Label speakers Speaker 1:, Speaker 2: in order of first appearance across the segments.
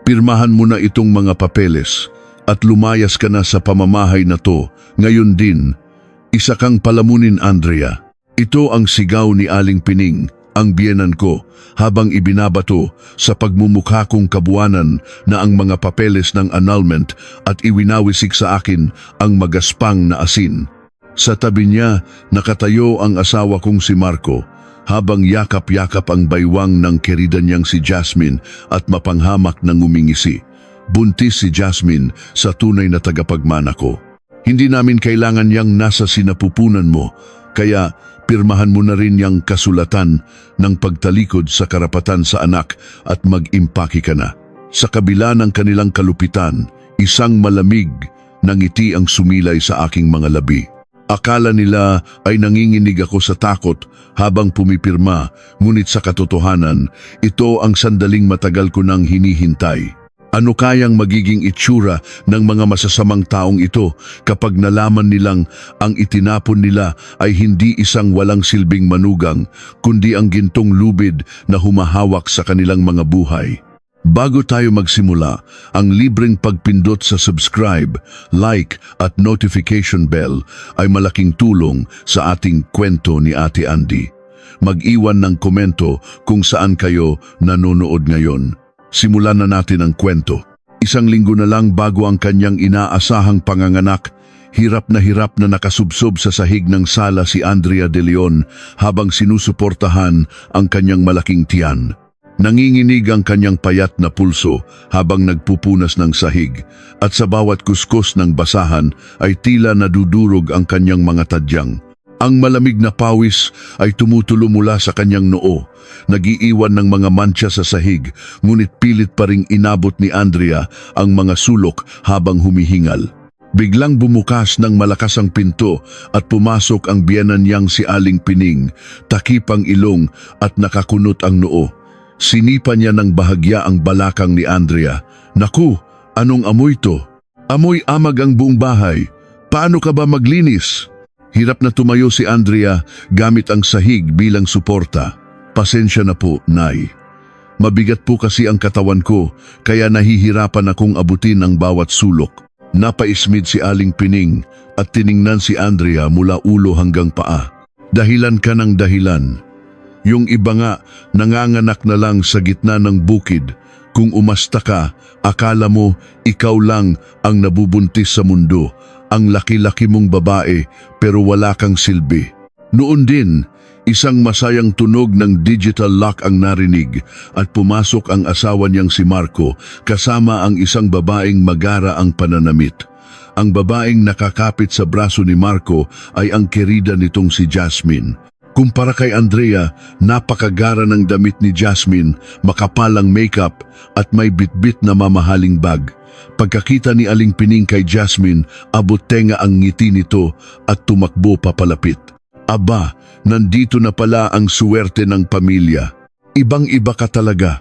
Speaker 1: Pirmahan mo na itong mga papeles at lumayas ka na sa pamamahay na to. Ngayon din, isa kang palamunin, Andrea. Ito ang sigaw ni Aling Pining, ang biyenan ko, habang ibinabato sa pagmumukha kong kabuwanan na ang mga papeles ng annulment at iwinawisik sa akin ang magaspang na asin. Sa tabi niya, nakatayo ang asawa kong si Marco, habang yakap-yakap ang baywang ng kerida niyang si Jasmine at mapanghamak ng ngumingisi. Buntis si Jasmine sa tunay na tagapagmana ko. Hindi namin kailangan yang nasa sinapupunan mo, kaya pirmahan mo na rin yang kasulatan ng pagtalikod sa karapatan sa anak at mag-impake ka na. Sa kabila ng kanilang kalupitan, isang malamig na ngiti ang sumilay sa aking mga labi. Akala nila ay nanginginig ako sa takot habang pumipirma, ngunit sa katotohanan, ito ang sandaling matagal ko nang hinihintay. Ano kayang magiging itsura ng mga masasamang taong ito kapag nalaman nilang ang itinapon nila ay hindi isang walang silbing manugang, kundi ang gintong lubid na humahawak sa kanilang mga buhay? Bago tayo magsimula, ang libreng pagpindot sa subscribe, like at notification bell ay malaking tulong sa ating kwento ni Ate Andy. Mag-iwan ng komento kung saan kayo nanonood ngayon. Simulan na natin ang kwento. Isang linggo na lang bago ang kanyang inaasahang panganganak, hirap na nakasubsob sa sahig ng sala si Andrea De Leon habang sinusuportahan ang kanyang malaking tiyan. Nanginginig ang kanyang payat na pulso habang nagpupunas ng sahig, at sa bawat kuskus ng basahan ay tila nadudurog ang kanyang mga tadyang. Ang malamig na pawis ay tumutulo mula sa kanyang noo, nagiiwan ng mga mantsa sa sahig, ngunit pilit pa ring inabot ni Andrea ang mga sulok habang humihingal. Biglang bumukas ng malakas ang pinto at pumasok ang biyenan niyang si Aling Pining, takip ang ilong at nakakunot ang noo. Sinipa niya ng bahagya ang balakang ni Andrea. Naku, anong amoy to? Amoy amag ang buong bahay. Paano ka ba maglinis? Hirap na tumayo si Andrea gamit ang sahig bilang suporta. Pasensya na po, Nay. Mabigat po kasi ang katawan ko, kaya nahihirapan akong abutin ang bawat sulok. Napaismid si Aling Pining at tiningnan si Andrea mula ulo hanggang paa. Dahilan ka ng dahilan. Yung iba nga, nanganganak na lang sa gitna ng bukid. Kung umasta ka, akala mo ikaw lang ang nabubuntis sa mundo. Ang laki-laki mong babae pero wala kang silbi. Noon din, isang masayang tunog ng digital lock ang narinig at pumasok ang asawa niyang si Marco kasama ang isang babaeng magara ang pananamit. Ang babaeng nakakapit sa braso ni Marco ay ang kerida nitong si Jasmine. Kumpara kay Andrea, napakagara ng damit ni Jasmine, makapalang makeup at may bitbit na mamahaling bag. Pagkakita ni Aling Pining kay Jasmine, abot tenga ang ngiti nito at tumakbo papalapit. Aba, nandito na pala ang suwerte ng pamilya. Ibang-iba ka talaga.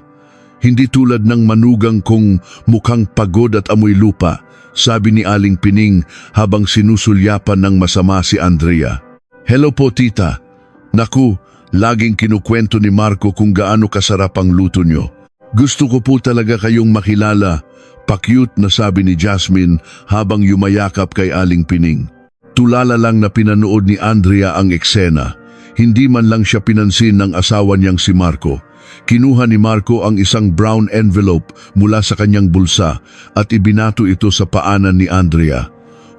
Speaker 1: Hindi tulad ng manugang kong mukhang pagod at amoy lupa, sabi ni Aling Pining habang sinusulyapan ng masama si Andrea. Hello po, tita. Naku, laging kinukwento ni Marco kung gaano kasarap ang luto nyo. Gusto ko po talaga kayong makilala, pa-cute na sabi ni Jasmine habang yumayakap kay Aling Pining. Tulala lang na pinanood ni Andrea ang eksena. Hindi man lang siya pinansin ng asawa niyang si Marco. Kinuha ni Marco ang isang brown envelope mula sa kanyang bulsa at ibinato ito sa paanan ni Andrea.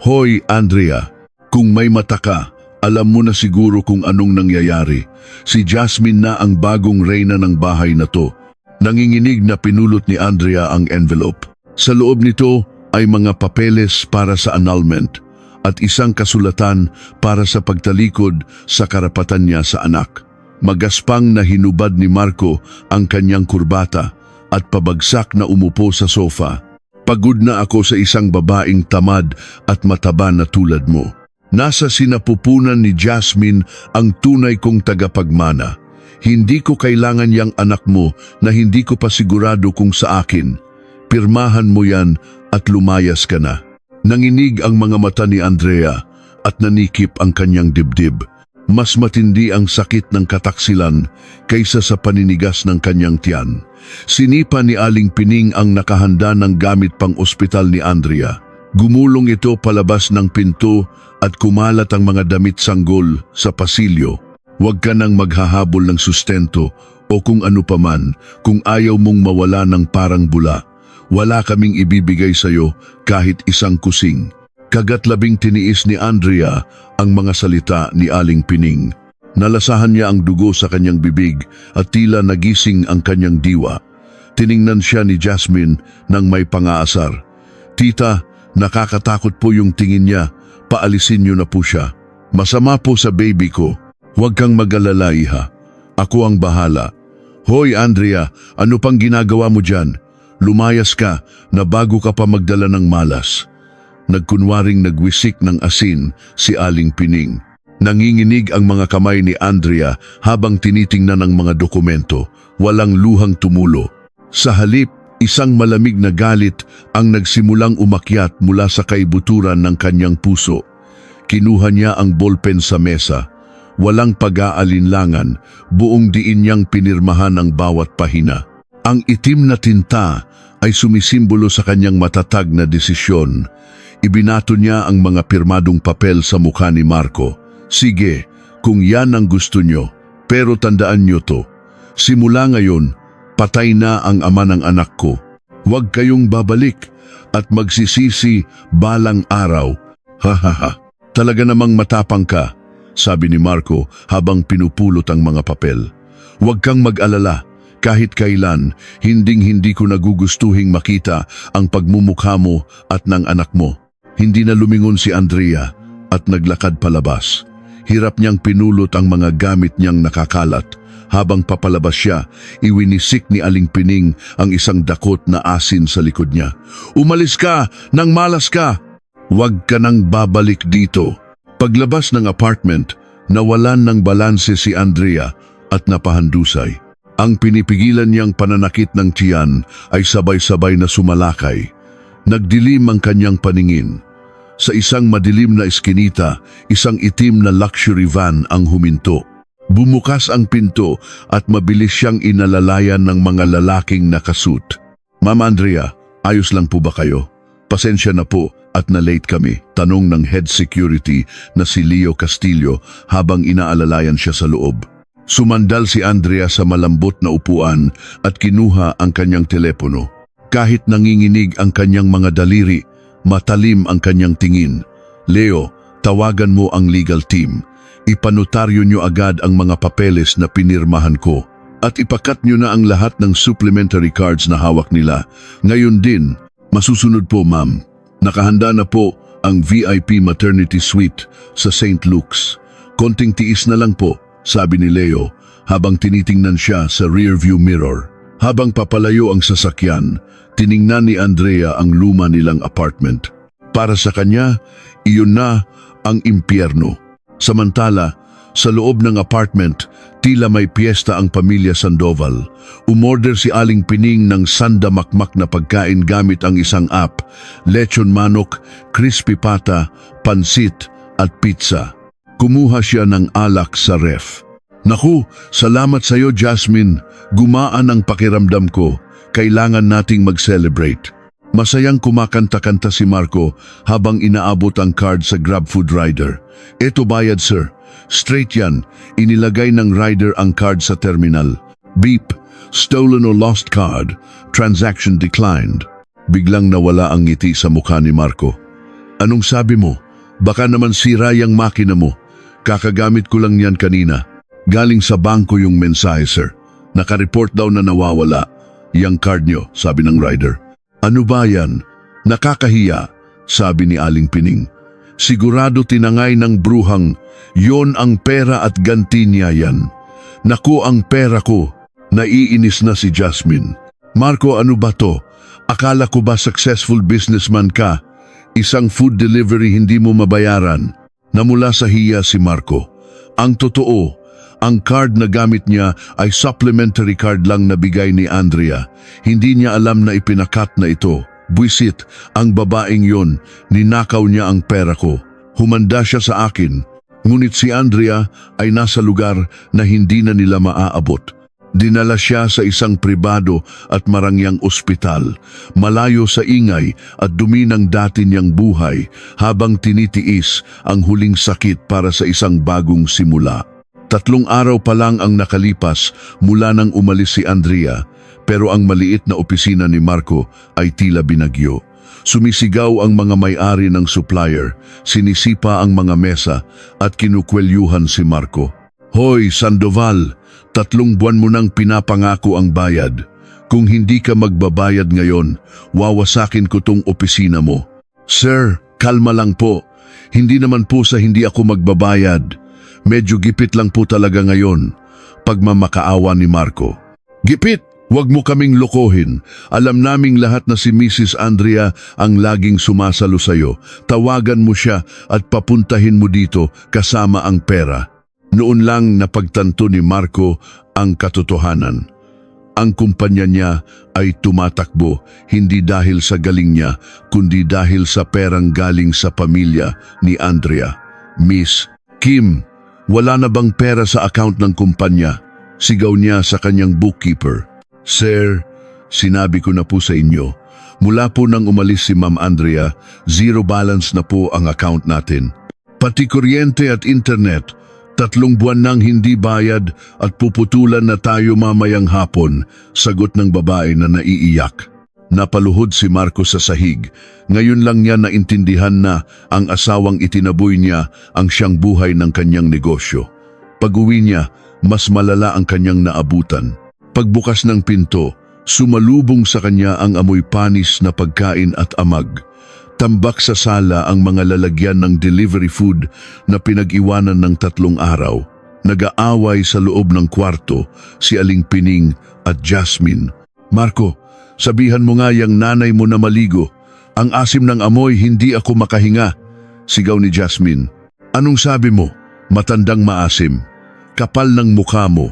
Speaker 1: Hoy, Andrea, kung may mata ka, alam mo na siguro kung anong nangyayari. Si Jasmine na ang bagong reyna ng bahay na to. Nanginginig na pinulot ni Andrea ang envelope. Sa loob nito ay mga papeles para sa annulment at isang kasulatan para sa pagtalikod sa karapatan niya sa anak. Magaspang na hinubad ni Marco ang kanyang kurbata at pabagsak na umupo sa sofa. Pagod na ako sa isang babaeng tamad at mataba na tulad mo. Nasa sinapupunan ni Jasmine ang tunay kong tagapagmana. Hindi ko kailangan yang anak mo na hindi ko pa sigurado kung sa akin. Pirmahan mo yan at lumayas ka na. Nanginig ang mga mata ni Andrea at nanikip ang kanyang dibdib. Mas matindi ang sakit ng kataksilan kaysa sa paninigas ng kanyang tiyan. Sinipa ni Aling Pining ang nakahanda ng gamit pang ospital ni Andrea. Gumulong ito palabas ng pinto at kumalat ang mga damit sanggol sa pasilyo. Huwag ka nang maghahabol ng sustento o kung ano paman kung ayaw mong mawala ng parang bula. Wala kaming ibibigay sa'yo kahit isang kusing. Kagat-labing tiniis ni Andrea ang mga salita ni Aling Pining. Nalasahan niya ang dugo sa kanyang bibig at tila nagising ang kanyang diwa. Tiningnan siya ni Jasmine nang may pangaasar. Tita, nakakatakot po yung tingin niya. Paalisin niyo na po siya. Masama po sa baby ko. Huwag kang mag-alala, iha. Ako ang bahala. Hoy Andrea, ano pang ginagawa mo dyan? Lumayas ka na bago ka pa magdala ng malas. Nagkunwaring nagwisik ng asin si Aling Pining. Nanginginig ang mga kamay ni Andrea habang tinitingnan ang mga dokumento. Walang luhang tumulo. Sa halip, isang malamig na galit ang nagsimulang umakyat mula sa kaibuturan ng kanyang puso. Kinuha niya ang ballpen sa mesa. Walang pag-aalinlangan, buong diin niyang pinirmahan ang bawat pahina. Ang itim na tinta ay sumisimbolo sa kanyang matatag na desisyon. Ibinato niya ang mga pirmadong papel sa mukha ni Marco. Sige, kung yan ang gusto nyo, pero tandaan nyo to. Simula ngayon, patay na ang ama ng anak ko. Huwag kayong babalik at magsisisi balang araw. Hahaha, talaga namang matapang ka, sabi ni Marco habang pinupulot ang mga papel. Huwag kang mag-alala. Kahit kailan, hinding-hindi ko nagugustuhing makita ang pagmumukha mo at ng anak mo. Hindi na lumingon si Andrea at naglakad palabas. Hirap niyang pinulot ang mga gamit niyang nakakalat. Habang papalabas siya, iwinisik ni Aling Pining ang isang dakot na asin sa likod niya. Umalis ka! Nang malas ka! Huwag ka nang babalik dito. Paglabas ng apartment, nawalan ng balanse si Andrea at napahandusay. Ang pinipigilan niyang pananakit ng tiyan ay sabay-sabay na sumalakay. Nagdilim ang kanyang paningin. Sa isang madilim na eskinita, isang itim na luxury van ang huminto. Bumukas ang pinto at mabilis siyang inalalayan ng mga lalaking nakasuit. Ma'am Andrea, ayos lang po ba kayo? Pasensya na po at na-late kami, tanong ng head security na si Leo Castillo habang inaalalayan siya sa loob. Sumandal si Andrea sa malambot na upuan at kinuha ang kanyang telepono. Kahit nanginginig ang kanyang mga daliri, matalim ang kanyang tingin. Leo, tawagan mo ang legal team. Ipanotaryo nyo agad ang mga papeles na pinirmahan ko. At ipakat nyo na ang lahat ng supplementary cards na hawak nila. Ngayon din, masusunod po ma'am. Nakahanda na po ang VIP maternity suite sa St. Luke's. Konting tiis na lang po, sabi ni Leo habang tinitingnan siya sa rearview mirror. Habang papalayo ang sasakyan, tiningnan ni Andrea ang luma nilang apartment. Para sa kanya, iyon na ang impyerno. Samantala, sa loob ng apartment, tila may piyesta ang pamilya Sandoval. Umorder si Aling Pining ng sandamakmak na pagkain gamit ang isang app, lechon manok, crispy pata, pansit at pizza. Kumuha siya ng alak sa ref. Naku, salamat sa iyo Jasmine. Gumaan ang pakiramdam ko. Kailangan nating mag-celebrate. Masayang kumakanta-kanta si Marco habang inaabot ang card sa GrabFood rider. Eto bayad sir. Straight yan. Inilagay ng rider ang card sa terminal. Beep. Stolen or lost card. Transaction declined. Biglang nawala ang ngiti sa mukha ni Marco. Anong sabi mo? Baka naman sira yung makina mo. Kakagamit ko lang yan kanina. Galing sa bangko yung mensahe sir. Naka-report daw na nawawala. Yang card nyo, sabi ng rider. Ano ba yan? Nakakahiya, sabi ni Aling Pining. Sigurado tinangay ng bruhang, yon ang pera at ganti niya yan. Naku ang pera ko, naiinis na si Jasmine. Marco, ano ba to? Akala ko ba successful businessman ka? Isang food delivery hindi mo mabayaran. Namula sa hiya si Marco. Ang totoo, ang card na gamit niya ay supplementary card lang na bigay ni Andrea. Hindi niya alam na ipinakat na ito. Buisit, ang babaeng yon, ninakaw niya ang pera ko. Humanda siya sa akin. Ngunit si Andrea ay nasa lugar na hindi na nila maaabot. Dinala siya sa isang pribado at marangyang ospital, malayo sa ingay at dumi ng dati niyang buhay habang tinitiis ang huling sakit para sa isang bagong simula. 3 araw pa lang ang nakalipas mula nang umalis si Andrea, pero ang maliit na opisina ni Marco ay tila binagyo. Sumisigaw ang mga may-ari ng supplier, sinisipa ang mga mesa at kinukwelyuhan si Marco. Hoy, Sandoval! 3 buwan mo nang pinapangako ang bayad. Kung hindi ka magbabayad ngayon, wawasakin ko tong opisina mo. Sir, kalma lang po. Hindi naman po sa hindi ako magbabayad. Medyo gipit lang po talaga ngayon. Pagmamakaawa ni Marco. Gipit! Huwag mo kaming lokohin. Alam naming lahat na si Mrs. Andrea ang laging sumasalo sa'yo. Tawagan mo siya at papuntahin mo dito kasama ang pera. Noon lang napagtanto ni Marco ang katotohanan. Ang kumpanya niya ay tumatakbo hindi dahil sa galing niya, kundi dahil sa perang galing sa pamilya ni Andrea. Miss Kim, wala na bang pera sa account ng kumpanya? Sigaw niya sa kanyang bookkeeper. Sir, sinabi ko na po sa inyo, mula po nang umalis si Ma'am Andrea, 0 balance na po ang account natin. Pati kuryente at internet, 3 buwan nang hindi bayad at puputulan na tayo mamayang hapon, sagot ng babae na naiiyak. Napaluhod si Marco sa sahig. Ngayon lang niya naintindihan na ang asawang itinaboy niya ang siyang buhay ng kanyang negosyo. Pag-uwi niya, mas malala ang kanyang naabutan. Pagbukas ng pinto, sumalubong sa kanya ang amoy panis na pagkain at amag. Tambak sa sala ang mga lalagyan ng delivery food na pinag-iwanan ng 3 araw. Nag-aaway sa loob ng kwarto si Aling Pining at Jasmine. Marco, sabihan mo nga yang nanay mo na maligo. Ang asim ng amoy, hindi ako makahinga. Sigaw ni Jasmine. Anong sabi mo? Matandang maasim. Kapal ng mukha mo.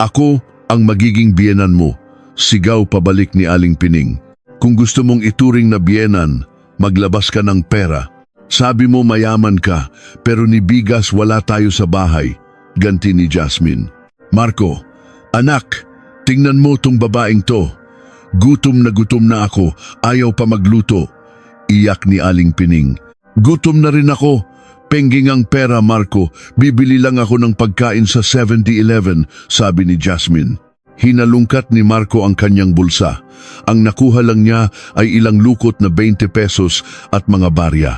Speaker 1: Ako ang magiging biyenan mo. Sigaw pabalik ni Aling Pining. Kung gusto mong ituring na biyenan, maglabas ka ng pera. Sabi mo mayaman ka, pero ni bigas wala tayo sa bahay. Ganti ni Jasmine. Marco, anak, tingnan mo tong babaeng to. Gutom na ako, ayaw pa magluto. Iyak ni Aling Pining. Gutom na rin ako. Pengging ang pera, Marco. Bibili lang ako ng pagkain sa 7-Eleven, sabi ni Jasmine. Hinalungkat ni Marco ang kanyang bulsa. Ang nakuha lang niya ay ilang lukot na 20 pesos at mga barya.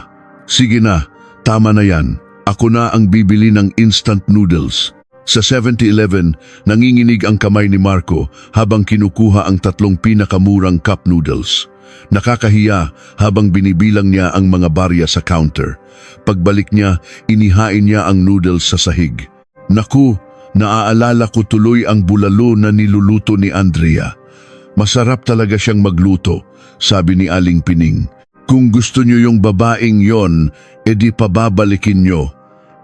Speaker 1: Sige na, tama na yan. Ako na ang bibili ng instant noodles. Sa 7-Eleven, nanginginig ang kamay ni Marco habang kinukuha ang 3 pinakamurang cup noodles. Nakakahiya habang binibilang niya ang mga barya sa counter. Pagbalik niya, inihain niya ang noodles sa sahig. Naku! Naaalala ko tuloy ang bulalo na niluluto ni Andrea. Masarap talaga siyang magluto, sabi ni Aling Pining. Kung gusto niyo yung babaeng yon, edi pababalikin niyo.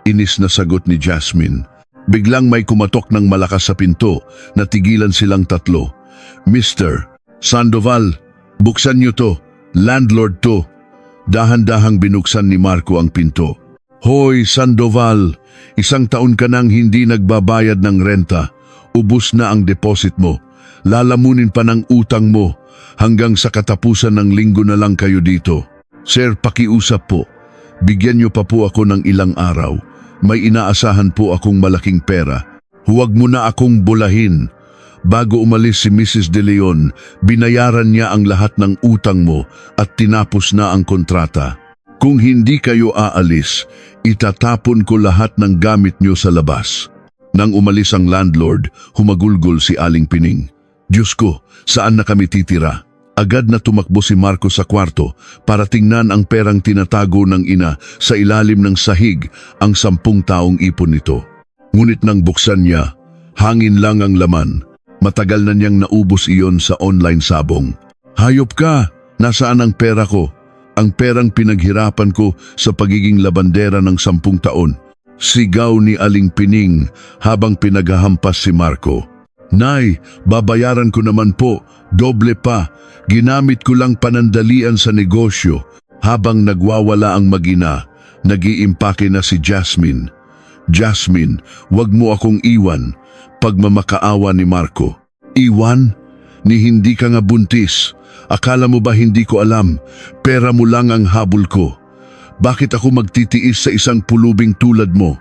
Speaker 1: Inis na sagot ni Jasmine. Biglang may kumatok ng malakas sa pinto, natigilan silang 3. Mr. Sandoval, buksan niyo to. Landlord to. Dahan-dahang binuksan ni Marco ang pinto. Hoy, Sandoval! 1 taon ka nang hindi nagbabayad ng renta. Ubus na ang deposit mo. Lalamunin pa ng utang mo. Hanggang sa katapusan ng linggo na lang kayo dito. Sir, pakiusap po. Bigyan niyo pa po ako ng ilang araw. May inaasahan po akong malaking pera. Huwag mo na akong bulahin. Bago umalis si Mrs. De Leon, binayaran niya ang lahat ng utang mo at tinapos na ang kontrata. Kung hindi kayo aalis, itatapon ko lahat ng gamit niyo sa labas. Nang umalis ang landlord, humagulgol si Aling Pining. Diyos ko, saan na kami titira? Agad na tumakbo si Marco sa kwarto para tingnan ang perang tinatago ng ina sa ilalim ng sahig ang 10 taong ipon nito. Ngunit nang buksan niya, hangin lang ang laman. Matagal na niyang naubos iyon sa online sabong. Hayop ka! Nasaan ang pera ko? Ang perang pinaghirapan ko sa pagiging labandera ng 10 taon. Sigaw ni Aling Pining habang pinaghahampas si Marco. Nay, babayaran ko naman po, doble pa. Ginamit ko lang panandalian sa negosyo. Habang nagwawala ang mag-ina, nag-iimpake na si Jasmine. Jasmine, wag mo akong iwan. Pagmamakaawa ni Marco. Iwan? Ni hindi ka nga buntis. Akala mo ba hindi ko alam? Pera mo lang ang habol ko. Bakit ako magtitiis sa isang pulubing tulad mo?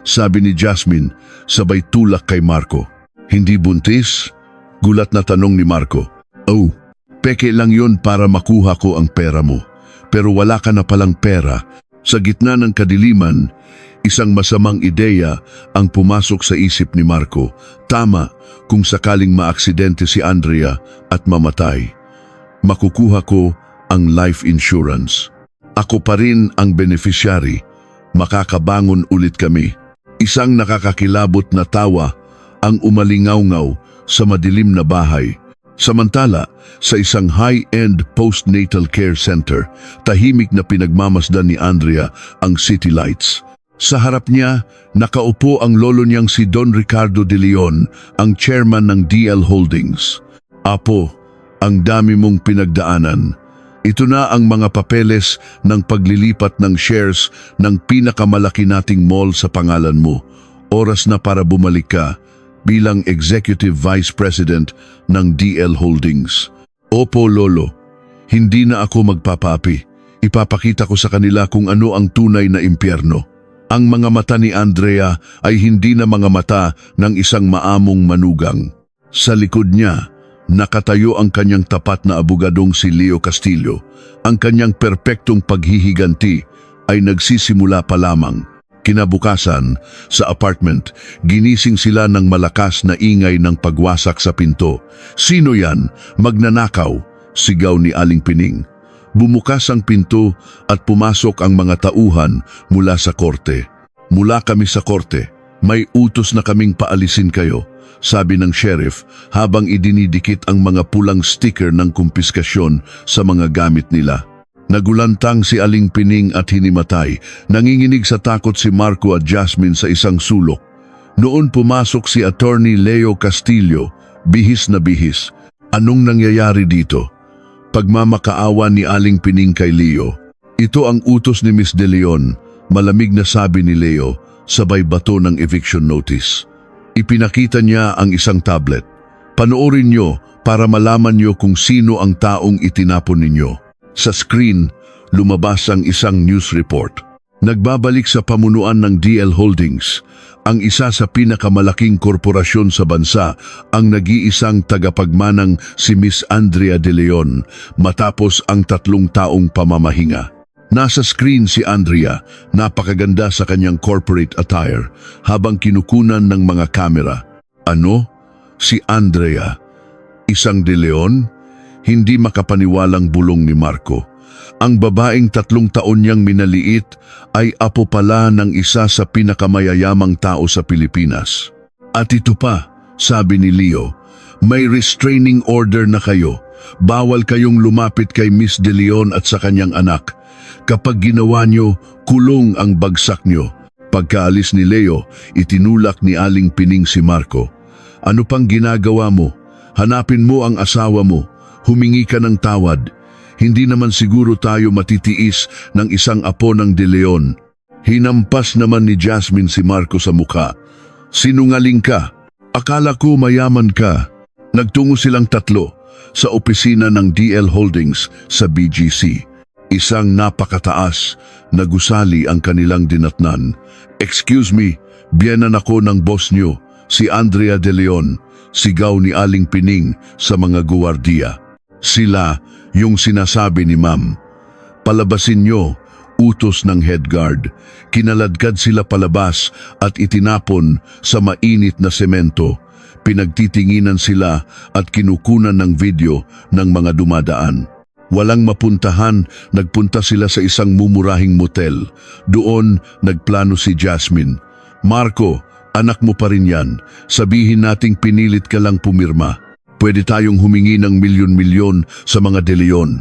Speaker 1: Sabi ni Jasmine, sabay tulak kay Marco. Hindi buntis? Gulat na tanong ni Marco. Oh, peke lang yon para makuha ko ang pera mo. Pero wala ka na palang pera. Sa gitna ng kadiliman, isang masamang ideya ang pumasok sa isip ni Marco. Tama, kung sakaling maaksidente si Andrea at mamatay, makukuha ko ang life insurance. Ako pa rin ang beneficiary. Makakabangon ulit kami. Isang nakakakilabot na tawa ang umalingaw-ngaw sa madilim na bahay. Samantala, sa isang high-end postnatal care center, tahimik na pinagmamasdan ni Andrea ang city lights. Sa harap niya, nakaupo ang lolo niyang si Don Ricardo de Leon, ang chairman ng DL Holdings. Apo, ang dami mong pinagdaanan. Ito na ang mga papeles ng paglilipat ng shares ng pinakamalaki nating mall sa pangalan mo. Oras na para bumalik ka bilang Executive Vice President ng DL Holdings. Opo, Lolo. Hindi na ako magpapapi. Ipapakita ko sa kanila kung ano ang tunay na impyerno. Ang mga mata ni Andrea ay hindi na mga mata ng isang maamong manugang. Sa likod niya, nakatayo ang kanyang tapat na abogadong si Leo Castillo. Ang kanyang perpektong paghihiganti ay nagsisimula pa lamang. Kinabukasan, sa apartment, ginising sila ng malakas na ingay ng pagwasak sa pinto. Sino yan? Magnanakaw, sigaw ni Aling Pining. Bumukas ang pinto at pumasok ang mga tauhan mula sa korte. Mula kami sa korte, may utos na kaming paalisin kayo, sabi ng sheriff habang idinidikit ang mga pulang sticker ng kumpiskasyon sa mga gamit nila. Nagulantang si Aling Pining at hinimatay. Nanginginig sa takot si Marco at Jasmine sa isang sulok. Noon pumasok si Attorney Leo Castillo, bihis na bihis. Anong nangyayari dito? Pagmamakaawa ni Aling Pining kay Leo. Ito ang utos ni Miss De Leon, malamig na sabi ni Leo, sabay bato ng eviction notice. Ipinakita niya ang isang tablet. Panoorin niyo para malaman niyo kung sino ang taong itinapon ninyo. Sa screen, lumabas ang isang news report. Nagbabalik sa pamunuan ng DL Holdings, ang isa sa pinakamalaking korporasyon sa bansa, ang nag-iisang tagapagmanang si Miss Andrea de Leon matapos ang 3 taong pamamahinga. Nasa screen si Andrea, napakaganda sa kanyang corporate attire habang kinukunan ng mga kamera. Ano? Si Andrea? Isang de Leon? Hindi makapaniwalang bulong ni Marco. Ang babaeng 3 taon niyang minaliit ay apo pala ng isa sa pinakamayayamang tao sa Pilipinas. At ito pa, sabi ni Leo, may restraining order na kayo. Bawal kayong lumapit kay Miss De Leon at sa kanyang anak. Kapag ginawa niyo, kulong ang bagsak niyo. Pagkaalis ni Leo, itinulak ni Aling Pining si Marco. Ano pang ginagawa mo? Hanapin mo ang asawa mo. Humingi ka ng tawad. Hindi naman siguro tayo matitiis ng isang apo ng De Leon. Hinampas naman ni Jasmine si Marco sa mukha. Sinungaling ka. Akala ko mayaman ka. Nagtungo silang 3 sa opisina ng DL Holdings sa BGC. Isang napakataas na gusali ang kanilang dinatnan. Excuse me, biyenan ako ng boss nyo, si Andrea de Leon, sigaw ni Aling Pining sa mga guwardiya. Sila yung sinasabi ni Ma'am. Palabasin nyo, utos ng head guard. Kinaladkad sila palabas at itinapon sa mainit na semento. Pinagtitinginan sila at kinukunan ng video ng mga dumadaan. Walang mapuntahan, nagpunta sila sa isang mumurahing motel. Doon, nagplano si Jasmine. Marco, anak mo pa rin yan. Sabihin nating pinilit ka lang pumirma. Pwede tayong humingi ng milyon-milyon sa mga De Leon.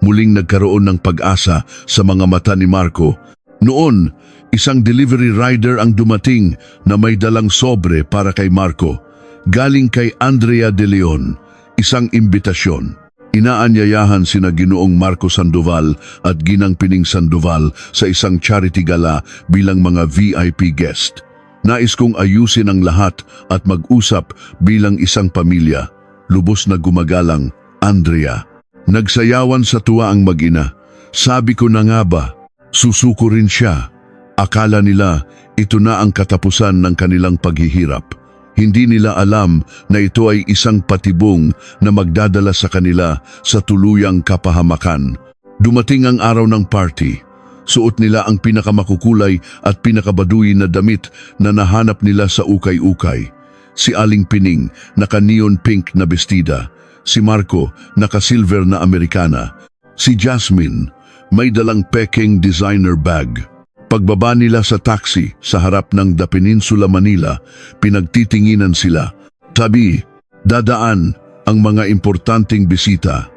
Speaker 1: Muling nagkaroon ng pag-asa sa mga mata ni Marco. Noon, isang delivery rider ang dumating na may dalang sobre para kay Marco. Galing kay Andrea de Leon, isang imbitasyon. Inaanyayahan sina Ginoong Marco Sandoval at Ginang Pining Sandoval sa isang charity gala bilang mga VIP guest. Nais kong ayusin ang lahat at mag-usap bilang isang pamilya. Lubos na gumagalang, Andrea. Nagsayawan sa tuwa ang mag-ina. Sabi ko na nga ba, susuko rin siya. Akala nila ito na ang katapusan ng kanilang paghihirap. Hindi nila alam na ito ay isang patibong na magdadala sa kanila sa tuluyang kapahamakan. Dumating ang araw ng party. Suot nila ang pinakamakukulay at pinakabaduy na damit na nahanap nila sa ukay-ukay. Si Aling Pining, naka-neon pink na bestida. Si Marco, naka-silver na Amerikana. Si Jasmine, may dalang peking designer bag. Pagbaba nila sa taxi sa harap ng The Peninsula Manila, pinagtitinginan sila. Tabi, dadaan ang mga importanteng bisita.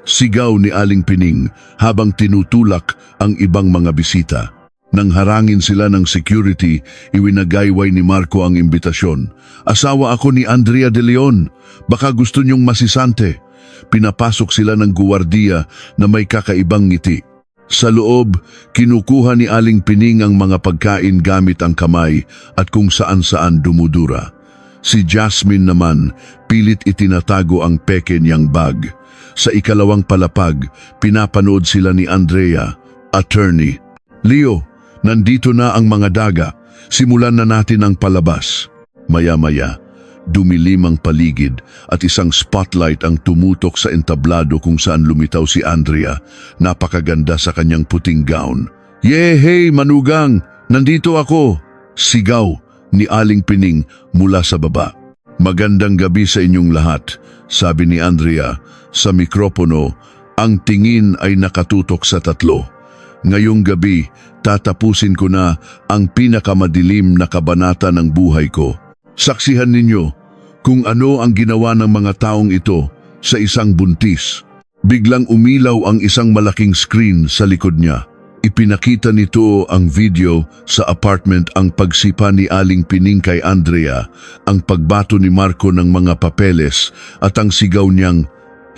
Speaker 1: Sigaw ni Aling Pining habang tinutulak ang ibang mga bisita. Nang harangin sila ng security, iwinagayway ni Marco ang imbitasyon. Asawa ako ni Andrea de Leon. Baka gusto niyong masisante. Pinapasok sila ng guwardiya na may kakaibang ngiti. Sa loob, kinukuha ni Aling Pining ang mga pagkain gamit ang kamay at kung saan-saan dumudura. Si Jasmine naman, pilit itinatago ang peke niyang bag. Sa ikalawang palapag, pinapanood sila ni Andrea, attorney. Leo, nandito na ang mga daga. Simulan na natin ang palabas. Maya-maya, dumilim ang paligid at isang spotlight ang tumutok sa entablado kung saan lumitaw si Andrea. Napakaganda sa kanyang puting gown. Yehey, manugang! Nandito ako! Sigaw ni Aling Pining mula sa baba. Magandang gabi sa inyong lahat, sabi ni Andrea sa mikropono. Ang tingin ay nakatutok sa tatlo. Ngayong gabi, tatapusin ko na ang pinakamadilim na kabanata ng buhay ko. Saksihan ninyo kung ano ang ginawa ng mga taong ito sa isang buntis. Biglang umilaw ang isang malaking screen sa likod niya. Ipinakita nito ang video sa apartment, ang pagsipa ni Aling Pining kay Andrea, ang pagbato ni Marco ng mga papeles at ang sigaw niyang,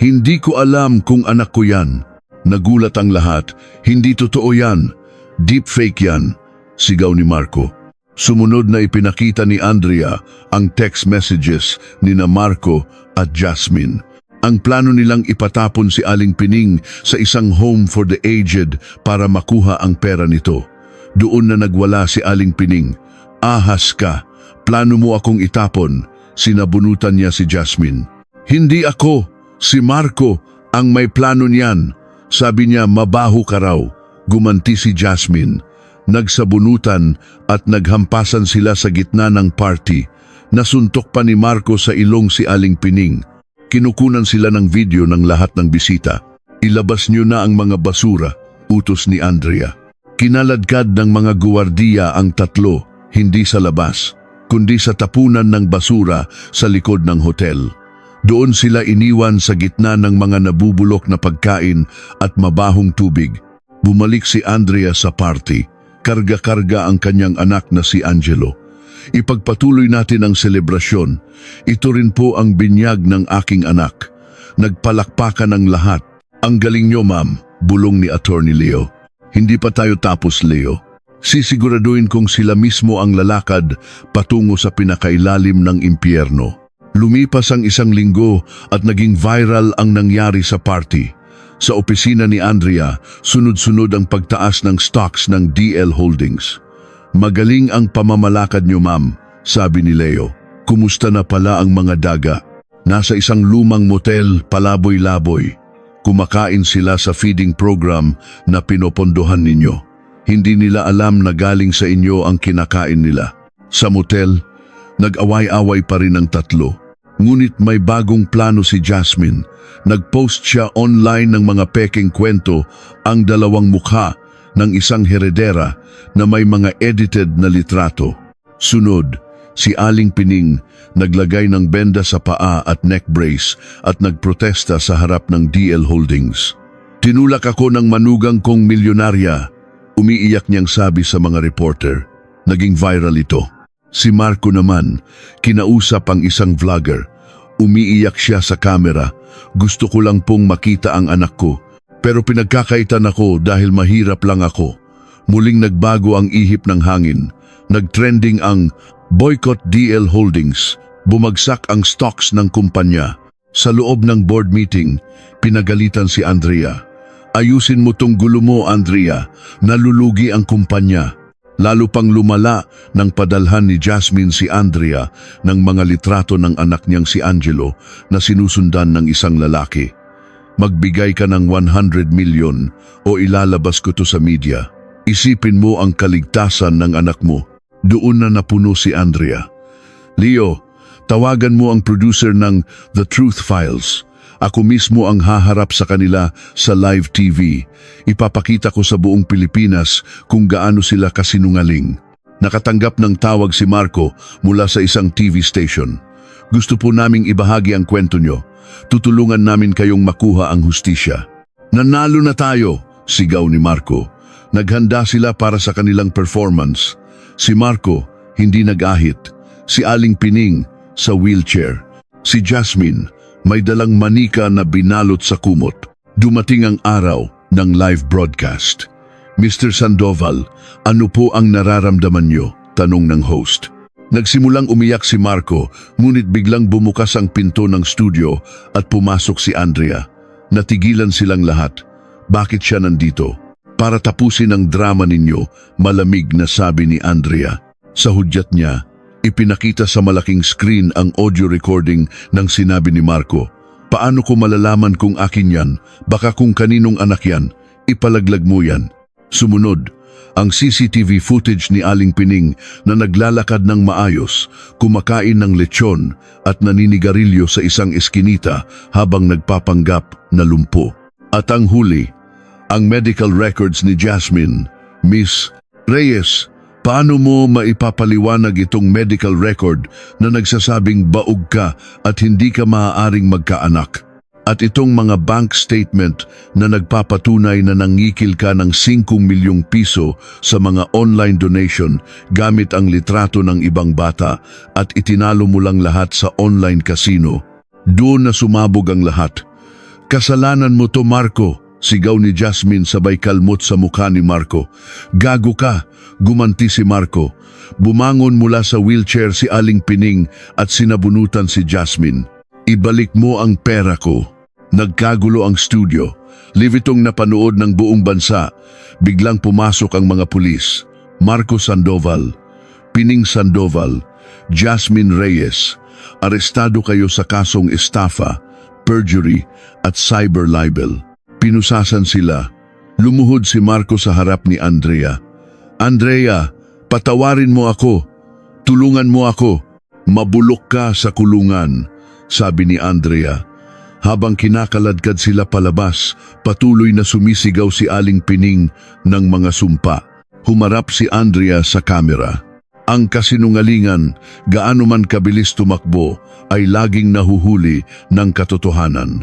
Speaker 1: "Hindi ko alam kung anak ko yan." Nagulat ang lahat. "Hindi totoo yan. Deepfake yan," sigaw ni Marco. Sumunod na ipinakita ni Andrea ang text messages ni na Marco at Jasmine. Ang plano nilang ipatapon si Aling Pining sa isang home for the aged para makuha ang pera nito. Doon na nagwala si Aling Pining. "Ahas ka. Plano mo akong itapon," sinabunutan niya si Jasmine. "Hindi ako. Si Marco ang may plano niyan." Sabi niya, "Mabaho ka raw." Gumanti si Jasmine. Nagsabunutan at naghampasan sila sa gitna ng party. Nasuntok pa ni Marco sa ilong si Aling Pining. Kinukunan sila ng video ng lahat ng bisita. "Ilabas niyo na ang mga basura," utos ni Andrea. Kinaladkad ng mga guwardiya ang tatlo, hindi sa labas, kundi sa tapunan ng basura sa likod ng hotel. Doon sila iniwan sa gitna ng mga nabubulok na pagkain at mabahong tubig. Bumalik si Andrea sa party. Karga-karga ang kanyang anak na si Angelo. "Ipagpatuloy natin ang selebrasyon. Ito rin po ang binyag ng aking anak." Nagpalakpakan ang lahat. "Ang galing nyo, ma'am," bulong ni Attorney Leo. "Hindi pa tayo tapos, Leo. Sisiguraduhin kong sila mismo ang lalakad patungo sa pinakailalim ng impyerno." Lumipas ang isang linggo at naging viral ang nangyari sa party. Sa opisina ni Andrea, sunod-sunod ang pagtaas ng stocks ng DL Holdings. "Magaling ang pamamalakad niyo, ma'am," sabi ni Leo. "Kumusta na pala ang mga daga?" "Nasa isang lumang motel, palaboy-laboy. Kumakain sila sa feeding program na pinopondohan ninyo. Hindi nila alam na galing sa inyo ang kinakain nila." Sa motel, nag-away-away pa rin ang tatlo. Ngunit may bagong plano si Jasmine. Nag-post siya online ng mga peking kwento, ang dalawang mukha ng isang heredera na may mga edited na litrato. Sunod, si Aling Pining naglagay ng benda sa paa at neck brace at nagprotesta sa harap ng DL Holdings. "Tinulak ako ng manugang kong milyonarya," umiiyak niyang sabi sa mga reporter. Naging viral ito. Si Marco naman, kinausap ang isang vlogger. Umiiyak siya sa kamera. "Gusto ko lang pong makita ang anak ko. Pero pinagkakaitan ako dahil mahirap lang ako." Muling nagbago ang ihip ng hangin. Nagtrending ang Boycott DL Holdings. Bumagsak ang stocks ng kumpanya. Sa loob ng board meeting, pinagalitan si Andrea. Ayusin mo tong gulo mo, Andrea. Nalulugi ang kumpanya. Lalo pang lumala nang padalhan ni Jasmine si Andrea ng mga litrato ng anak niyang si Angelo na sinusundan ng isang lalaki. Magbigay ka ng 100 million o ilalabas ko to sa media. Isipin mo ang kaligtasan ng anak mo. Doon na napuno si Andrea. Leo, tawagan mo ang producer ng The Truth Files. Ako mismo ang haharap sa kanila sa live TV. Ipapakita ko sa buong Pilipinas kung gaano sila kasinungaling. Nakatanggap ng tawag si Marco mula sa isang TV station. Gusto po naming ibahagi ang kwento nyo. Tutulungan namin kayong makuha ang hustisya. Nanalo na tayo, sigaw ni Marco. Naghanda sila para sa kanilang performance. Si Marco, hindi nag-ahit. Si Aling Pining, sa wheelchair. Si Jasmine, may dalang manika na binalot sa kumot. Dumating ang araw ng live broadcast. Mr. Sandoval, ano po ang nararamdaman nyo? Tanong ng host. Nagsimulang umiyak si Marco, ngunit biglang bumukas ang pinto ng studio at pumasok si Andrea. Natigilan silang lahat. Bakit siya nandito? Para tapusin ang drama ninyo, malamig na sabi ni Andrea. Sa hudyat niya, ipinakita sa malaking screen ang audio recording ng sinabi ni Marco. Paano ko malalaman kung akin yan? Baka kung kaninong anak yan, ipalaglag mo yan. Sumunod, ang CCTV footage ni Aling Pining na naglalakad ng maayos, kumakain ng lechon at naninigarilyo sa isang eskinita habang nagpapanggap na lumpo. At ang huli, ang medical records ni Jasmine. Miss Reyes, paano mo maipapaliwanag itong medical record na nagsasabing baog ka at hindi ka maaaring magkaanak? At itong mga bank statement na nagpapatunay na nangikil ka ng 5 milyong piso sa mga online donation gamit ang litrato ng ibang bata at itinalo mo lang lahat sa online casino. Doon na sumabog ang lahat. Kasalanan mo to, Marco, sigaw ni Jasmine sabay kalmot sa mukha ni Marco. Gago ka, gumanti si Marco. Bumangon mula sa wheelchair si Aling Pining at sinabunutan si Jasmine. Ibalik mo ang pera ko. Nagkagulo ang studio. Live itong napanood ng buong bansa. Biglang pumasok ang mga pulis. Marco Sandoval, Pining Sandoval, Jasmine Reyes. Arestado kayo sa kasong estafa, perjury at cyber libel. Pinusasan sila. Lumuhod si Marco sa harap ni Andrea. Andrea, patawarin mo ako. Tulungan mo ako. Mabulok ka sa kulungan, sabi ni Andrea. Habang kinakaladkad sila palabas, patuloy na sumisigaw si Aling Pining ng mga sumpa. Humarap si Andrea sa kamera. Ang kasinungalingan, gaano man kabilis tumakbo, ay laging nahuhuli ng katotohanan.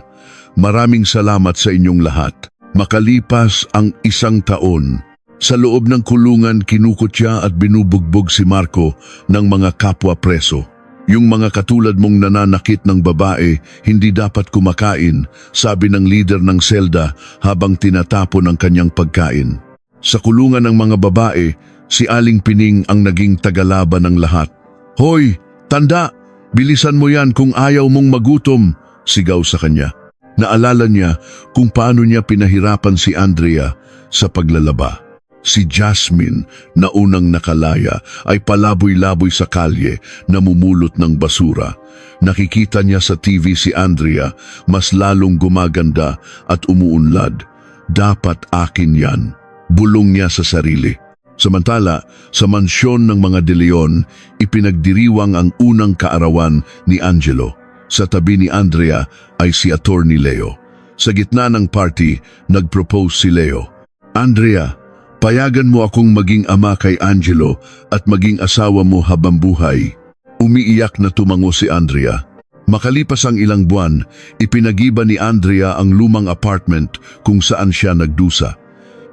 Speaker 1: Maraming salamat sa inyong lahat. Makalipas ang 1 taon, sa loob ng kulungan kinukutya at binubugbog si Marco ng mga kapwa preso. Yung mga katulad mong nananakit ng babae, hindi dapat kumakain, sabi ng leader ng selda habang tinatapon ang kanyang pagkain. Sa kulungan ng mga babae, si Aling Pining ang naging tagalaban ng lahat. Hoy, tanda! Bilisan mo yan kung ayaw mong magutom, sigaw sa kanya. Naalala niya kung paano niya pinahirapan si Andrea sa paglalaba. Si Jasmine, na unang nakalaya, ay palaboy-laboy sa kalye, namumulot ng basura. Nakikita niya sa TV si Andrea, mas lalong gumaganda at umuunlad. Dapat akin yan. Bulong niya sa sarili. Samantala, sa mansyon ng mga De Leon, ipinagdiriwang ang unang kaarawan ni Angelo. Sa tabi ni Andrea ay si Attorney Leo. Sa gitna ng party, nag-propose si Leo. Andrea, payagan mo akong maging ama kay Angelo at maging asawa mo habang buhay. Umiiyak na tumango si Andrea. Makalipas ang ilang buwan, ipinagiba ni Andrea ang lumang apartment kung saan siya nagdusa.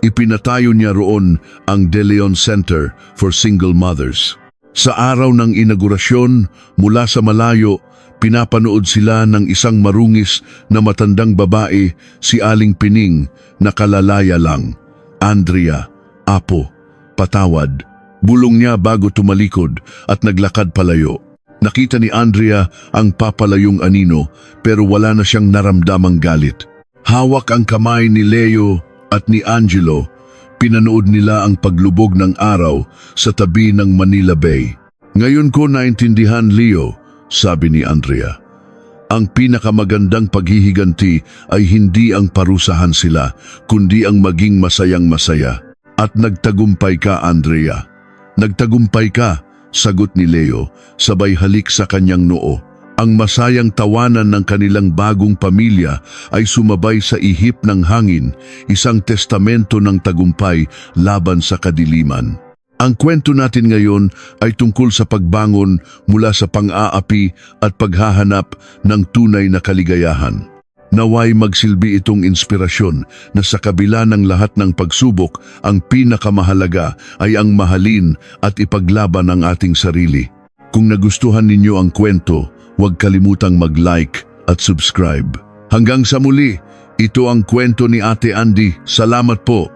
Speaker 1: Ipinatayo niya roon ang De Leon Center for Single Mothers. Sa araw ng inaugurasyon, mula sa malayo, pinapanood sila ng isang marungis na matandang babae, si Aling Pining, na kalalaya lang. Andrea, Apo, patawad, Bulong niya bago tumalikod at naglakad palayo. Nakita ni Andrea ang papalayong anino pero wala na siyang naramdamang galit. Hawak ang kamay ni Leo at ni Angelo. Pinanood nila ang paglubog ng araw sa tabi ng Manila Bay. Ngayon ko naintindihan, Leo, sabi ni Andrea. Ang pinakamagandang paghihiganti ay hindi ang parusahan sila, kundi ang maging masayang masaya. At nagtagumpay ka, Andrea. Nagtagumpay ka, sagot ni Leo, sabay halik sa kanyang noo. Ang masayang tawanan ng kanilang bagong pamilya ay sumabay sa ihip ng hangin, isang testamento ng tagumpay laban sa kadiliman. Ang kwento natin ngayon ay tungkol sa pagbangon mula sa pang-aapi at paghahanap ng tunay na kaligayahan. Naway magsilbi itong inspirasyon na sa kabila ng lahat ng pagsubok, ang pinakamahalaga ay ang mahalin at ipaglaban ang ating sarili. Kung nagustuhan ninyo ang kwento, huwag kalimutang mag-like at subscribe. Hanggang sa muli, ito ang kwento ni Ate Andy. Salamat po.